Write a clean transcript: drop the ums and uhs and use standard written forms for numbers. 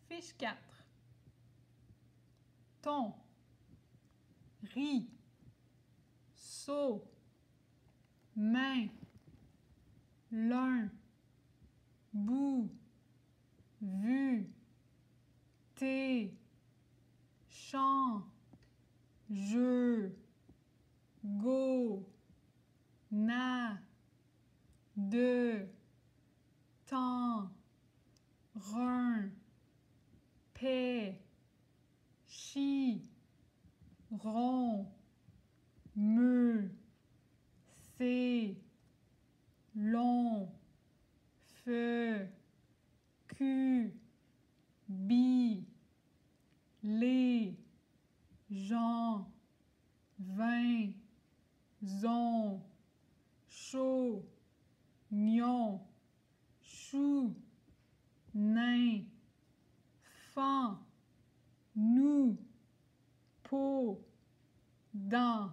Fiche 4. Ton, riz, seau, main, l'un, bout, vu, thé, champ, jeu, go, na, de, temps, run, paix, chi, rond, me, c'est, long, feu, cul, bi, les, gens, vin, zon, chaud, nion, chou, nain, fan, nous, peau, dents.